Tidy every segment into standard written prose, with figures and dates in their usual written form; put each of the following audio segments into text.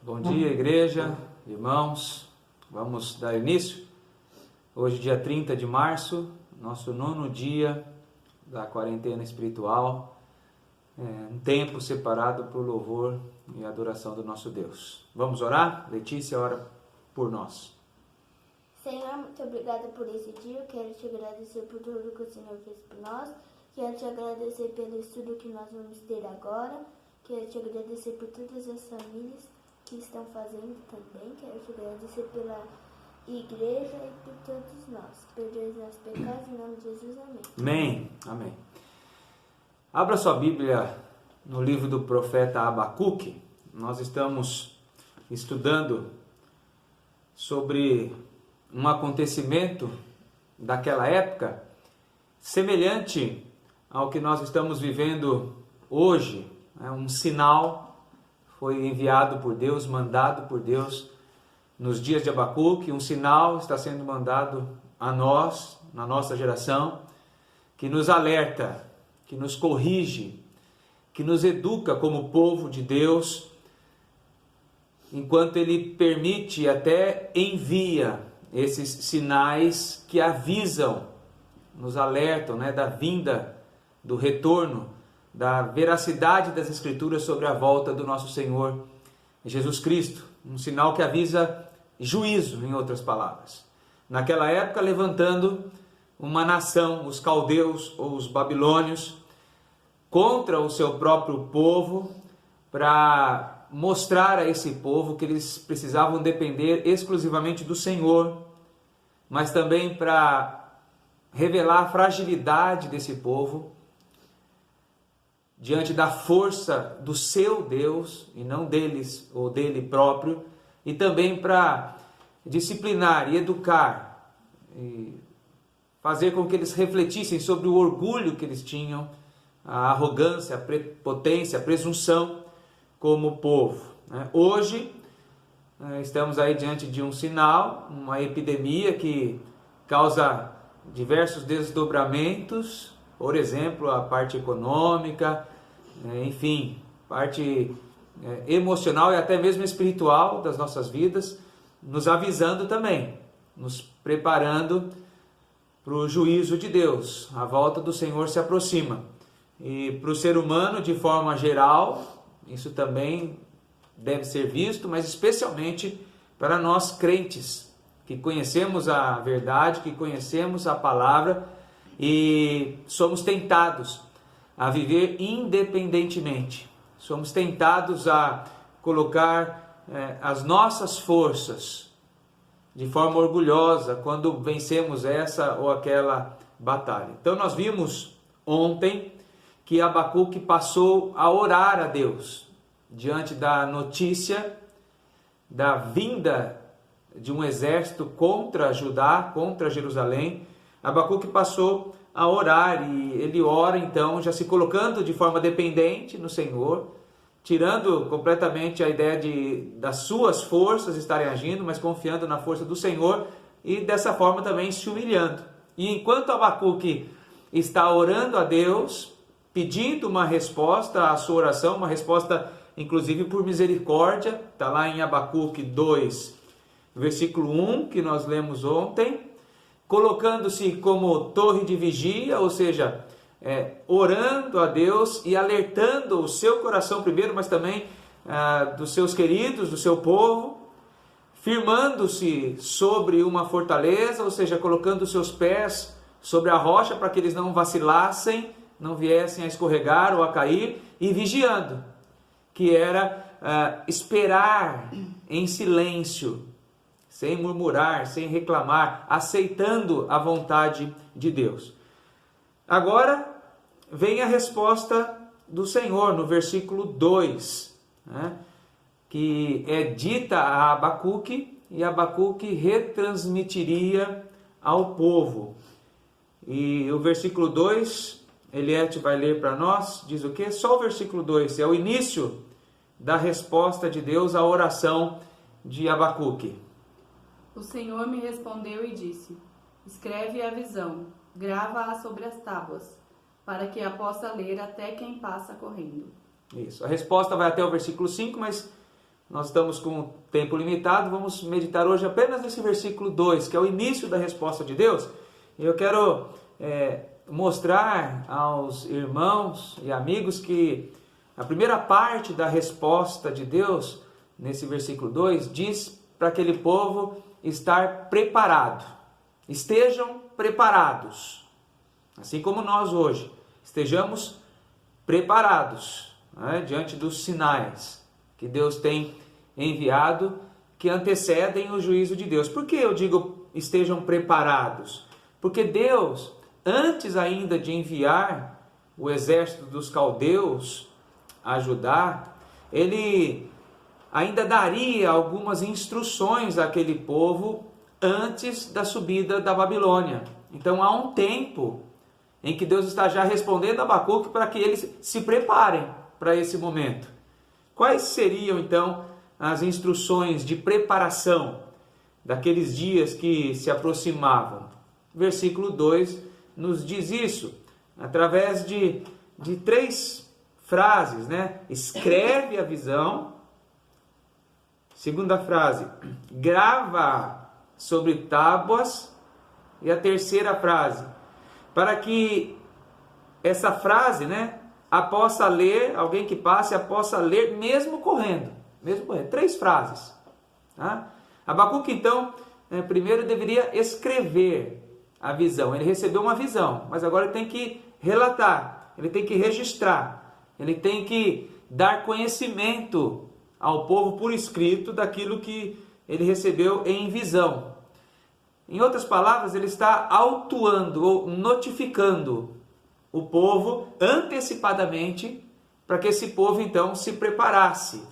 Bom dia, igreja, irmãos. Vamos dar início. Hoje, dia 30 de março, nosso 9º dia da quarentena espiritual. Um tempo separado para o louvor e adoração do nosso Deus. Vamos orar? Letícia, ora por nós. Senhor, muito obrigada por esse dia. Eu quero te agradecer por tudo que o Senhor fez por nós. Quero te agradecer pelo estudo que nós vamos ter agora. Quero te agradecer por todas as famílias que estão fazendo também. Quero te agradecer pela igreja e por todos nós. Perdoe os nossos pecados, em nome de Jesus. Amém. Amém. Amém. Abra sua Bíblia no livro do profeta Abacuque. Nós estamos estudando sobre um acontecimento daquela época semelhante ao que nós estamos vivendo hoje. Um sinal foi enviado por Deus, mandado por Deus nos dias de Abacuque. Um sinal está sendo mandado a nós, na nossa geração, que nos alerta, que nos corrige, que nos educa como povo de Deus, enquanto Ele permite e até envia esses sinais que avisam, nos alertam, da vinda, do retorno, da veracidade das Escrituras sobre a volta do nosso Senhor Jesus Cristo. Um sinal que avisa juízo, em outras palavras. Naquela época, levantando uma nação, os caldeus ou os babilônios, contra o seu próprio povo, para mostrar a esse povo que eles precisavam depender exclusivamente do Senhor, mas também para revelar a fragilidade desse povo diante da força do seu Deus e não deles ou dele próprio, e também para disciplinar e educar e fazer com que eles refletissem sobre o orgulho que eles tinham, a arrogância, a prepotência, a presunção como povo. Hoje estamos aí diante de um sinal, uma epidemia que causa diversos desdobramentos, por exemplo, a parte econômica, enfim, parte emocional e até mesmo espiritual das nossas vidas, nos avisando também, nos preparando para o juízo de Deus. A volta do Senhor se aproxima. E para o ser humano, de forma geral, isso também deve ser visto, mas especialmente para nós crentes, que conhecemos a verdade, que conhecemos a palavra e somos tentados a viver independentemente. Somos tentados a colocar as nossas forças de forma orgulhosa quando vencemos essa ou aquela batalha. Então nós vimos ontem que Abacuque passou a orar a Deus diante da notícia da vinda de um exército contra Judá, contra Jerusalém. Abacuque passou a orar e ele ora então já se colocando de forma dependente no Senhor, tirando completamente a ideia das suas forças estarem agindo, mas confiando na força do Senhor e dessa forma também se humilhando. E enquanto Abacuque está orando a Deus, pedindo uma resposta à sua oração, uma resposta inclusive por misericórdia, está lá em Abacuque 2, versículo 1, que nós lemos ontem, colocando-se como torre de vigia, ou seja, orando a Deus e alertando o seu coração primeiro, mas também dos seus queridos, do seu povo, firmando-se sobre uma fortaleza, ou seja, colocando os seus pés sobre a rocha para que eles não vacilassem, não viessem a escorregar ou a cair, e vigiando, que era esperar em silêncio, sem murmurar, sem reclamar, aceitando a vontade de Deus. Agora vem a resposta do Senhor no versículo 2, que é dita a Abacuque, e Abacuque retransmitiria ao povo. E o versículo 2, Eliette vai ler para nós, diz o quê? Só o versículo 2, é o início da resposta de Deus à oração de Abacuque. O Senhor me respondeu e disse: escreve a visão, grava-a sobre as tábuas, para que a possa ler até quem passa correndo. Isso. A resposta vai até o versículo 5, mas nós estamos com tempo limitado, vamos meditar hoje apenas nesse versículo 2, que é o início da resposta de Deus. E eu quero mostrar aos irmãos e amigos que a primeira parte da resposta de Deus, nesse versículo 2, diz para aquele povo estar preparado. Estejam preparados. Assim como nós hoje estejamos preparados, né, diante dos sinais que Deus tem enviado, que antecedem o juízo de Deus. Por que eu digo estejam preparados? Porque Deus, antes ainda de enviar o exército dos caldeus a Judá, Ele ainda daria algumas instruções àquele povo antes da subida da Babilônia. Então há um tempo em que Deus está já respondendo a Abacuque para que eles se preparem para esse momento. Quais seriam então as instruções de preparação daqueles dias que se aproximavam? Versículo 2 nos diz isso, através de 3 frases, né? Escreve a visão. Segunda frase, grava sobre tábuas. E a terceira frase, para que essa frase, né, possa ler, alguém que passe, possa ler mesmo correndo. 3 frases. Tá? Abacuque, então, primeiro deveria escrever a visão. Ele recebeu uma visão, mas agora ele tem que relatar, ele tem que registrar, ele tem que dar conhecimento ao povo por escrito daquilo que ele recebeu em visão. Em outras palavras, ele está autuando ou notificando o povo antecipadamente para que esse povo então se preparasse.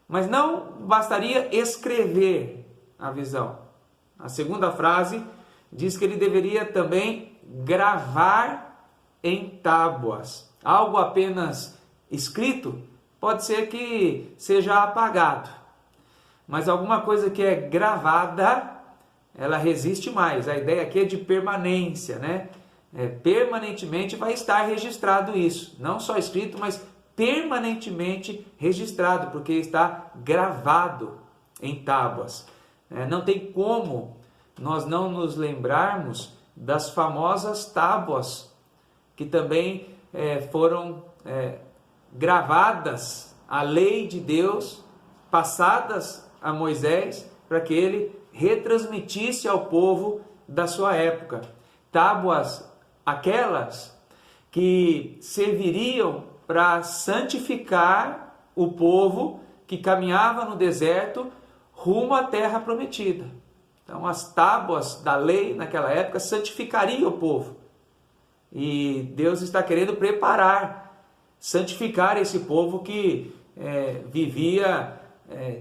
Mas não bastaria escrever a visão. A segunda frase diz que ele deveria também gravar em tábuas. Algo apenas escrito pode ser que seja apagado, mas alguma coisa que é gravada, ela resiste mais. A ideia aqui é de permanência, né? Permanentemente vai estar registrado isso. Não só escrito, mas permanentemente registrado, porque está gravado em tábuas. Não tem como nós não nos lembrarmos das famosas tábuas, que também foram gravadas, a lei de Deus, passadas a Moisés, para que ele retransmitisse ao povo da sua época. Tábuas aquelas que serviriam para santificar o povo que caminhava no deserto rumo à terra prometida. Então as tábuas da lei naquela época santificariam o povo. E Deus está querendo preparar, santificar esse povo que vivia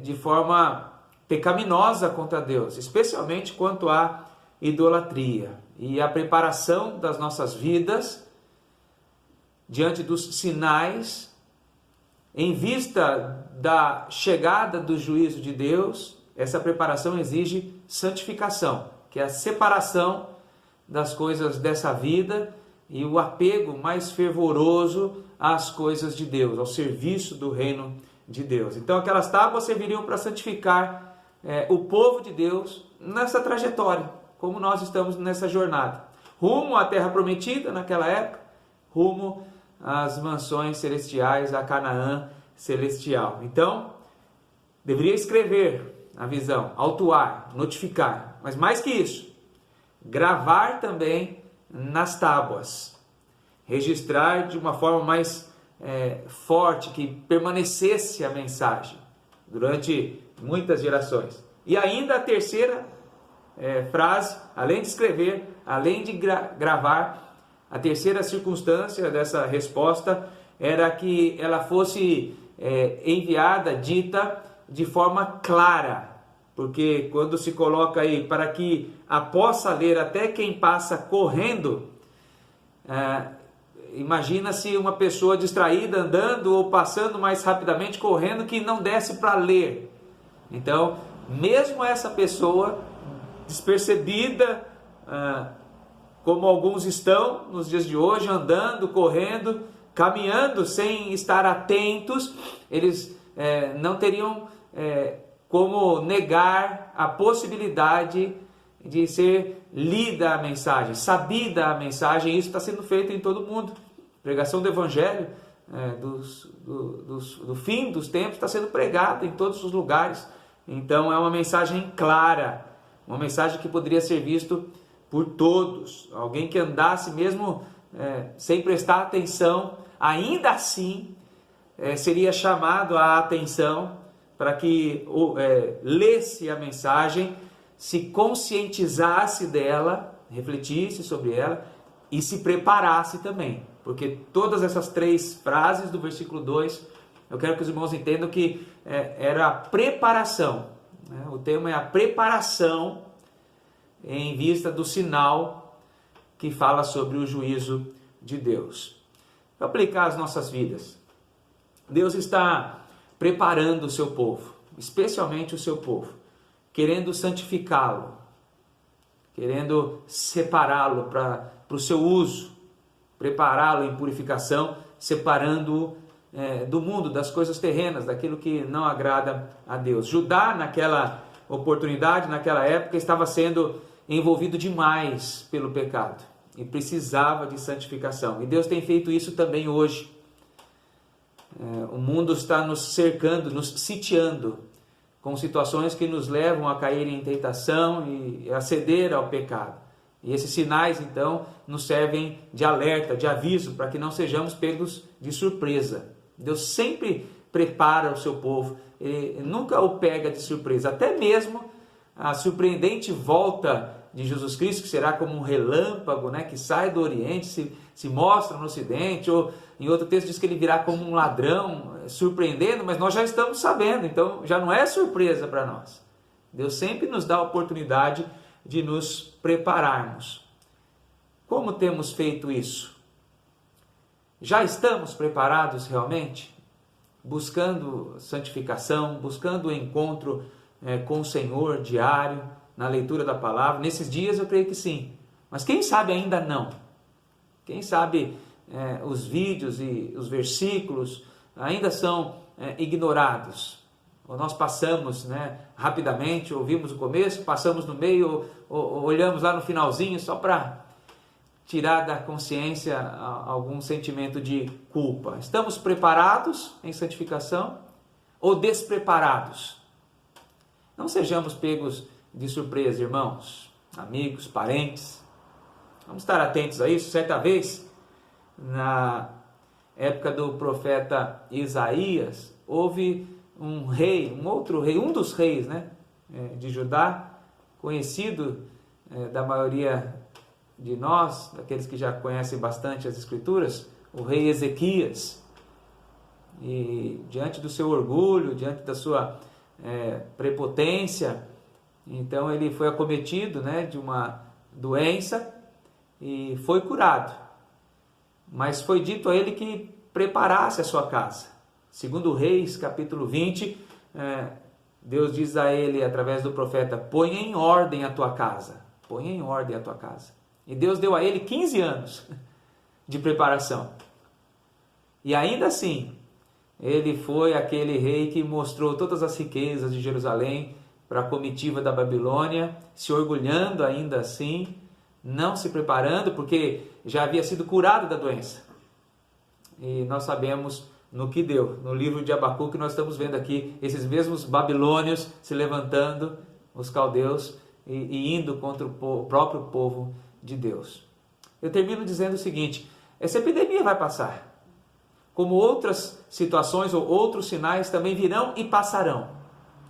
de forma pecaminosa contra Deus, especialmente quanto à idolatria. E a preparação das nossas vidas diante dos sinais, em vista da chegada do juízo de Deus, essa preparação exige santificação, que é a separação das coisas dessa vida e o apego mais fervoroso às coisas de Deus, ao serviço do reino de Deus. Então aquelas tábuas serviriam para santificar o povo de Deus nessa trajetória, como nós estamos nessa jornada, rumo à terra prometida naquela época, rumo às mansões celestiais, a Canaã celestial. Então, deveria escrever a visão, autuar, notificar, mas mais que isso, gravar também nas tábuas, registrar de uma forma mais forte, que permanecesse a mensagem durante muitas gerações. E ainda a terceira frase, além de escrever, além de gravar, a terceira circunstância dessa resposta era que ela fosse enviada, dita de forma clara, porque quando se coloca aí para que a possa ler até quem passa correndo, imagina-se uma pessoa distraída andando ou passando mais rapidamente correndo que não desse para ler. Então, mesmo essa pessoa despercebida, como alguns estão nos dias de hoje, andando, correndo, caminhando sem estar atentos, eles não teriam como negar a possibilidade de ser lida a mensagem, sabida a mensagem. Isso está sendo feito em todo o mundo. Pregação do Evangelho do fim dos tempos está sendo pregada em todos os lugares. Então é uma mensagem clara, uma mensagem que poderia ser visto por todos. Alguém que andasse mesmo sem prestar atenção, ainda assim seria chamado a atenção para que lesse a mensagem, se conscientizasse dela, refletisse sobre ela e se preparasse também. Porque todas essas 3 frases do versículo 2, eu quero que os irmãos entendam que era a preparação. Né? O tema é a preparação em vista do sinal que fala sobre o juízo de Deus. Para aplicar as nossas vidas, Deus está preparando o seu povo, especialmente o seu povo, querendo santificá-lo, querendo separá-lo para o seu uso, prepará-lo em purificação, separando-o do mundo, das coisas terrenas, daquilo que não agrada a Deus. Judá, naquela oportunidade, naquela época, estava sendo envolvido demais pelo pecado e precisava de santificação. E Deus tem feito isso também hoje. O mundo está nos cercando, nos sitiando, com situações que nos levam a cair em tentação e a ceder ao pecado. E esses sinais, então, nos servem de alerta, de aviso, para que não sejamos pegos de surpresa. Deus sempre prepara o seu povo, ele nunca o pega de surpresa. Até mesmo a surpreendente volta de Jesus Cristo, que será como um relâmpago, né, que sai do Oriente, se mostra no Ocidente, ou em outro texto diz que ele virá como um ladrão, surpreendendo, mas nós já estamos sabendo, então já não é surpresa para nós. Deus sempre nos dá a oportunidade de nos prepararmos. Como temos feito isso? Já estamos preparados realmente? Buscando santificação, buscando o encontro com o Senhor diário, na leitura da palavra? Nesses dias eu creio que sim, mas quem sabe ainda não. Quem sabe os vídeos e os versículos ainda são ignorados. Ou nós passamos rapidamente, ouvimos o começo, passamos no meio, ou olhamos lá no finalzinho só para tirar da consciência algum sentimento de culpa. Estamos preparados em santificação ou despreparados? Não sejamos pegos de surpresa, irmãos, amigos, parentes. Vamos estar atentos a isso. Certa vez, na época do profeta Isaías, houve um dos reis de Judá, conhecido da maioria de nós, daqueles que já conhecem bastante as Escrituras, o rei Ezequias. E diante do seu orgulho, diante da sua prepotência, então ele foi acometido de uma doença e foi curado. Mas foi dito a ele que preparasse a sua casa. Segundo Reis, capítulo 20, Deus diz a ele, através do profeta, põe em ordem a tua casa. Põe em ordem a tua casa. E Deus deu a ele 15 anos de preparação. E ainda assim, ele foi aquele rei que mostrou todas as riquezas de Jerusalém para a comitiva da Babilônia, se orgulhando ainda assim, não se preparando, porque já havia sido curado da doença. E nós sabemos no que deu. No livro de Abacuque nós estamos vendo aqui esses mesmos babilônios se levantando, os caldeus, e indo contra o próprio povo de Deus. Eu termino dizendo o seguinte: essa epidemia vai passar. Como outras situações ou outros sinais também virão e passarão,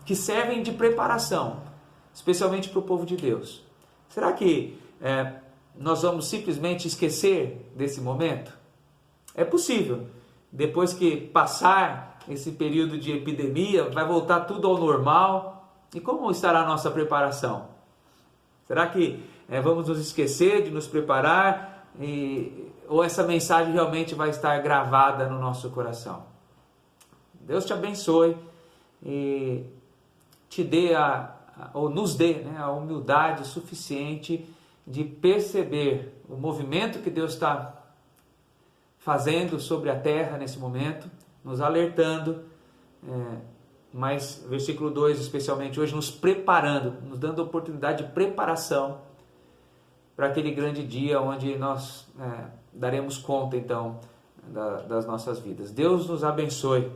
que servem de preparação, especialmente para o povo de Deus. Será que nós vamos simplesmente esquecer desse momento? É possível. Depois que passar esse período de epidemia, vai voltar tudo ao normal. E como estará a nossa preparação? Será que vamos nos esquecer de nos preparar? Ou essa mensagem realmente vai estar gravada no nosso coração? Deus te abençoe e te dê ou nos dê a humildade suficiente de perceber o movimento que Deus está fazendo sobre a terra nesse momento, nos alertando mas versículo 2 especialmente hoje, nos preparando, nos dando a oportunidade de preparação para aquele grande dia onde nós daremos conta então das nossas vidas. Deus nos abençoe.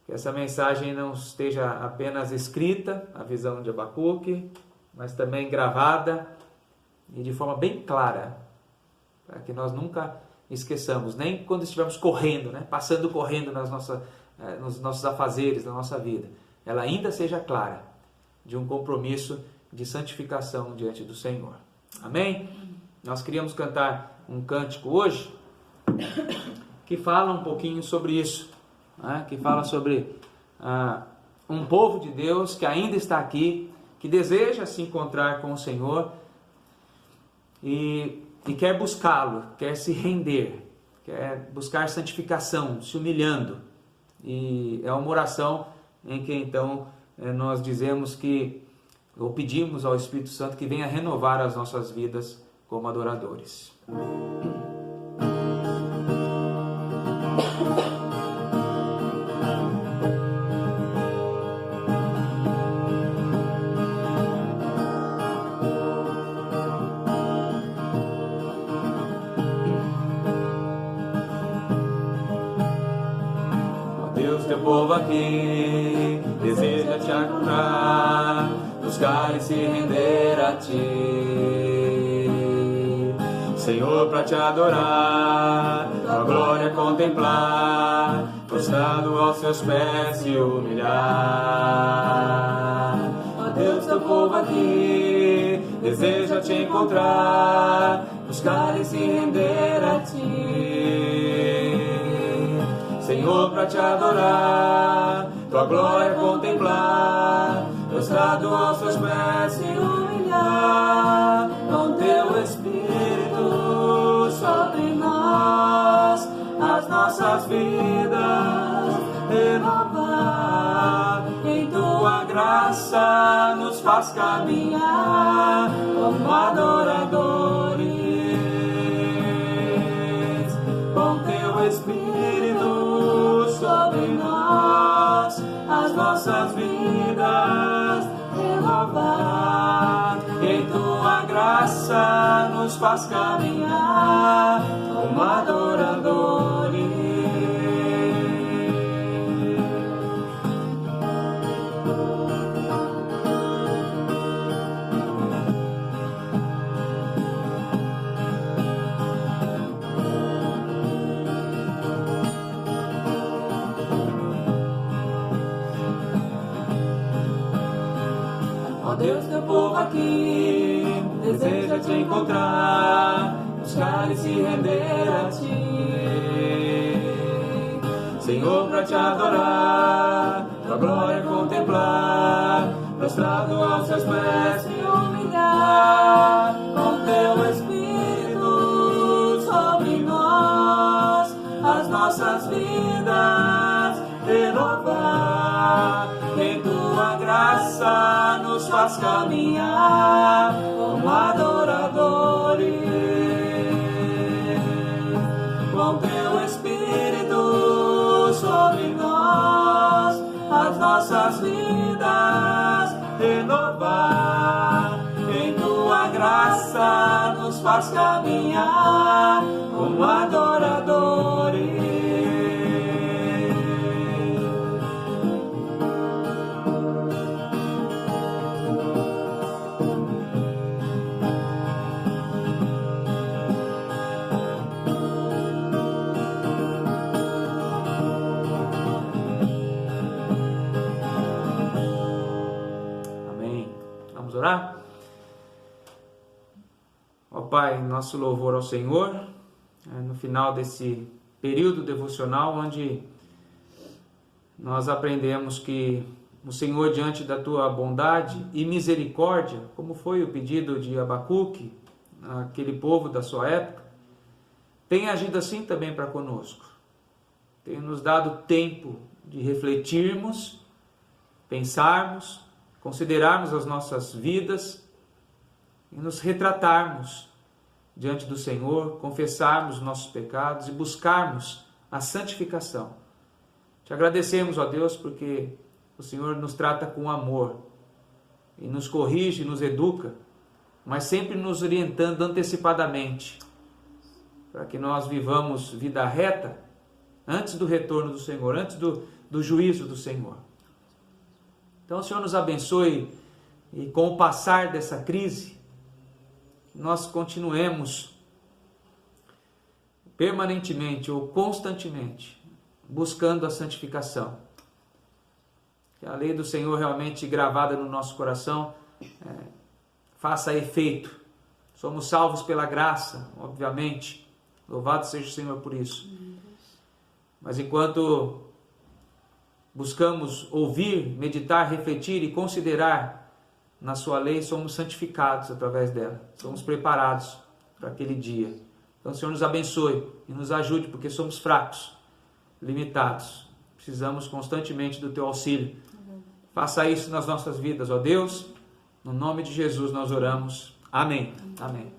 Que essa mensagem não esteja apenas escrita, a visão de Abacuque, mas também gravada e de forma bem clara, para que nós nunca esqueçamos, nem quando estivermos correndo, passando correndo nos nossos afazeres, na nossa vida, ela ainda seja clara de um compromisso de santificação diante do Senhor. Amém? Nós queríamos cantar um cântico hoje que fala um pouquinho sobre isso, que fala sobre um povo de Deus que ainda está aqui, que deseja se encontrar com o Senhor e quer buscá-lo, quer se render, quer buscar santificação, se humilhando. E é uma oração em que então nós dizemos ou pedimos ao Espírito Santo que venha renovar as nossas vidas como adoradores. Teu povo aqui deseja te encontrar, buscar e se render a ti, Senhor, para te adorar, tua glória contemplar, prostrado aos seus pés se humilhar. Ó Deus, teu povo aqui deseja te encontrar, buscar e se render a ti, Senhor, para te adorar, tua glória contemplar, prostrado aos seus pés se humilhar. Com teu Espírito sobre nós, as nossas vidas renovar. Em tua graça nos faz caminhar como adoradores. Com teu Espírito sobre nós, as nossas vidas renovar. Em tua graça nos faz caminhar como adoradores. Ó Deus, teu povo aqui deseja te encontrar, buscar e se render a ti, Senhor, para te adorar, tua glória contemplar, prostrado aos seus pés se humilhar. Com teu Espírito sobre nós, as nossas vidas renovar. Em tua graça nos faz caminhar como adoradores. Com teu Espírito sobre nós, as nossas vidas renovar. Em tua graça nos faz caminhar como adoradores. Orar? Ó Pai, nosso louvor ao Senhor, no final desse período devocional, onde nós aprendemos que o Senhor, diante da tua bondade e misericórdia, como foi o pedido de Abacuque, aquele povo da sua época, tem agido assim também para conosco. Tem nos dado tempo de refletirmos, pensarmos, considerarmos as nossas vidas e nos retratarmos diante do Senhor, confessarmos nossos pecados e buscarmos a santificação. Te Te agradecemos, ó Deus, porque o Senhor nos trata com amor e nos corrige, nos educa, mas sempre nos orientando antecipadamente, para que nós vivamos vida reta antes do retorno do Senhor, antes do juízo do Senhor. Então o Senhor nos abençoe e com o passar dessa crise, nós continuemos permanentemente ou constantemente buscando a santificação. Que a lei do Senhor realmente gravada no nosso coração faça efeito. Somos salvos pela graça, obviamente. Louvado seja o Senhor por isso. Mas enquanto buscamos ouvir, meditar, refletir e considerar na sua lei, somos santificados através dela. Somos preparados para aquele dia. Então o Senhor nos abençoe e nos ajude, porque somos fracos, limitados. Precisamos constantemente do teu auxílio. Faça isso nas nossas vidas, ó Deus. No nome de Jesus nós oramos. Amém. Amém.